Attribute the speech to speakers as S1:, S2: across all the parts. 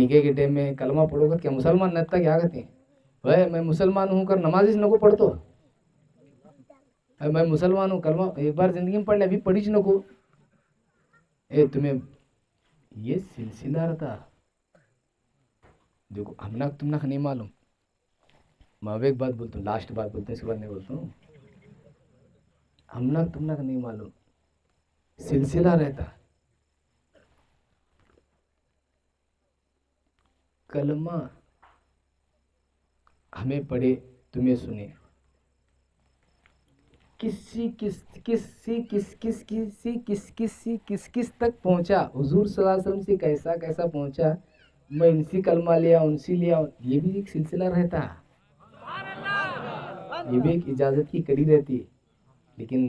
S1: نکاح کے ٹائم میں کلمہ پڑھو گا کیا مسلمان نتا کیا کہتے ہیں بھائی میں مسلمان ہوں کر نماز نہ کو پڑھتو میں مسلمان ہوں کلمہ ایک بار زندگی میں پڑھ لے ابھی پڑھی نہ کو اے تمہیں یہ سلسلہ رہتا دیکھو ہم نا تم نا نہیں معلوم میں ایک بات بولتا ہوں لاسٹ بات بولتے ہیں اس کے بعد نہیں بولتا ہوں ہم نا تم نا نہیں معلوم سلسلہ رہتا کلمہ ہمیں پڑھے تمہیں سنے کس تک پہنچا حضور صلی اللہ علیہ وسلم سے کیسا پہنچا میں ان سے کلمہ لیا ان سے لیا یہ بھی ایک سلسلہ رہتا یہ بھی ایک اجازت کی کڑی رہتی لیکن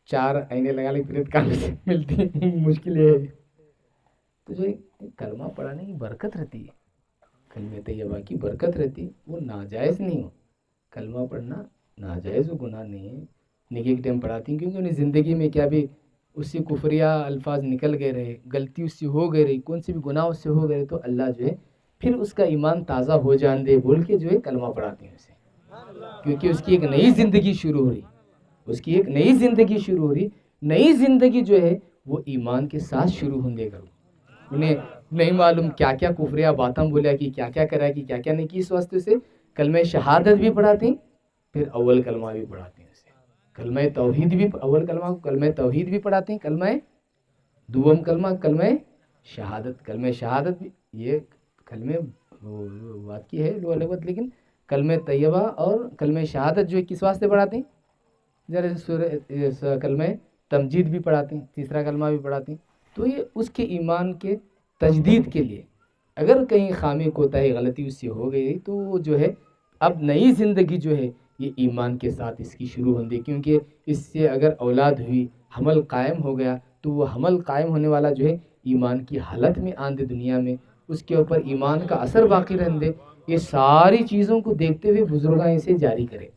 S1: چار آئینے لگا لے پھر کام سے ملتی مشکل ہے تو جو کلمہ پڑھانے کی برکت رہتی ہے کلمہ طیبہ کی برکت رہتی وہ ناجائز نہیں ہو کلمہ پڑھنا ناجائز و گناہ نہیں ہے نکاح کے ٹائم پڑھاتی ہیں کیونکہ انہیں زندگی میں کیا بھی اس سے کفریہ الفاظ نکل گئے رہے غلطی اس سے ہو گئی رہی کون سی بھی گناہ اس سے ہو گئے تو اللہ جو ہے پھر اس کا ایمان تازہ ہو جان دے بول کے جو ہے کلمہ پڑھاتے ہیں اسے کیونکہ اس کی ایک نئی زندگی شروع ہو رہی نئی زندگی جو ہے وہ ایمان کے ساتھ شروع ہونے گا انہیں نہیں معلوم کیا کیا کفریہ باتیں بولیا کہ کیا کیا کرا کہ کیا کیا نہیں کی اس واسطے سے کلمہ شہادت بھی پڑھاتے ہیں پھر اول کلمہ بھی پڑھاتے ہیں اسے کلمہ توحید بھی اول کلمہ توحید بھی پڑھاتے ہیں کلمہ دوم کلمہ شہادت بھی یہ کلمہ بات کی ہے لو الگ لیکن کلمہ طیبہ اور کلمہ شہادت جو ہے کس واسطے پڑھاتے ہیں ذرا کلمہ تمجید بھی پڑھاتے ہیں تیسرا کلمہ بھی پڑھاتے ہیں تو یہ اس کے ایمان کے تجدید کے لیے اگر کہیں خامی کوتاہی غلطی اس سے ہو گئی تو وہ جو ہے اب نئی زندگی جو ہے یہ ایمان کے ساتھ اس کی شروع ہوندی کیونکہ اس سے اگر اولاد ہوئی حمل قائم ہو گیا تو وہ حمل قائم ہونے والا جو ہے ایمان کی حالت میں آندے دنیا میں اس کے اوپر ایمان کا اثر باقی رہندے یہ ساری چیزوں کو دیکھتے ہوئے بزرگاں اسے جاری کرے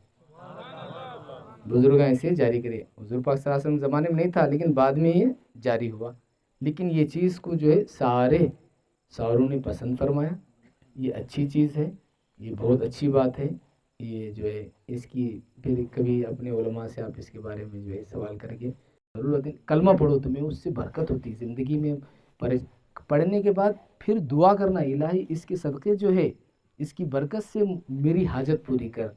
S1: حضور پاک صلی اللہ علیہ وسلم زمانے میں نہیں تھا لیکن بعد میں یہ جاری ہوا لیکن یہ چیز کو جو ہے ساروں نے پسند فرمایا یہ اچھی چیز ہے یہ بہت اچھی بات ہے یہ جو ہے اس کی پھر کبھی اپنے علماء سے آپ اس کے بارے میں جو ہے سوال کر کے ضرورت ہے کلمہ پڑھو تمہیں اس سے برکت ہوتی زندگی میں پڑھنے کے بعد پھر دعا کرنا الہی اس کے صدقے جو ہے اس کی برکت سے میری حاجت پوری کر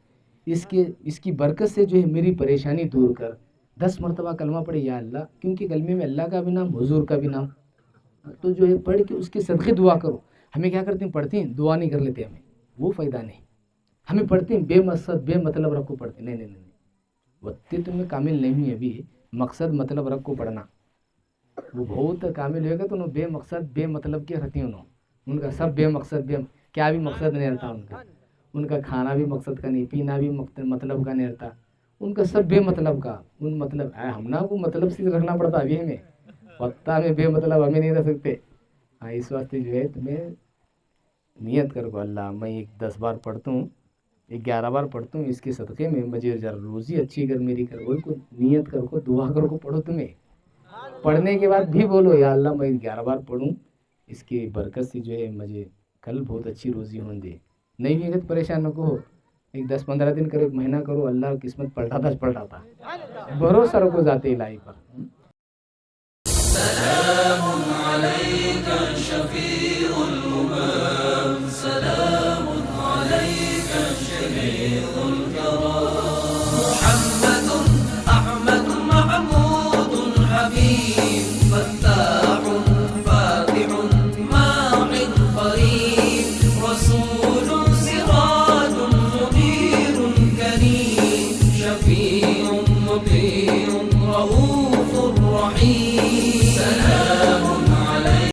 S1: اس کی برکت سے جو ہے میری پریشانی دور کر 10 مرتبہ کلمہ پڑھے یا اللہ کیونکہ کلمے میں اللہ کا بھی نام حضور کا بھی نام تو جو ہے پڑھ کے اس کے صدقے دعا کرو ہمیں کیا کرتے ہیں پڑھتے ہیں دعا نہیں کر لیتے ہمیں وہ فائدہ نہیں ہمیں پڑھتے ہیں بے مقصد بے مطلب رکھ کو پڑھتے نہیں وقت تمہیں کامل نہیں ہوئی ابھی مقصد مطلب رکھ کو پڑھنا وہ بہت کامل ہوئے گا تو انہوں بے مقصد بے مطلب کے رہتی ان کا سب بے مقصد کیا بھی مقصد نہیں رہتا ان کا کھانا بھی مقصد کا نہیں پینا بھی مطلب کا نہیں رہتا ان کا سب بے مطلب کا مطلب ہم نا کو مطلب سے رکھنا پڑتا ابھی ہمیں وقت میں بے مطلب ہمیں نہیں رہ سکتے اس واسطے جو ہے تمہیں نیت کر کو اللہ میں 10 بار پڑھتا ہوں 11 بار پڑھتا ہوں اس کے صدقے میں مجھے ذرا روزی اچھی کر میری کر بول کو نیت کر کو دعا کر کو پڑھو تمہیں پڑھنے کے بعد بھی بولو یا اللہ میں 11 بار پڑھوں اس کی برکت سے جو ہے مجھے کل بہت اچھی روزی ہوں دے نہیں بھی پریشان نہ ہو 10-15 دن کرو 1 مہینہ کرو اللہ قسمت پلٹاتا بھروسہ رکھو ذات الہی پر
S2: سلام عليك شفيع الأمم سلام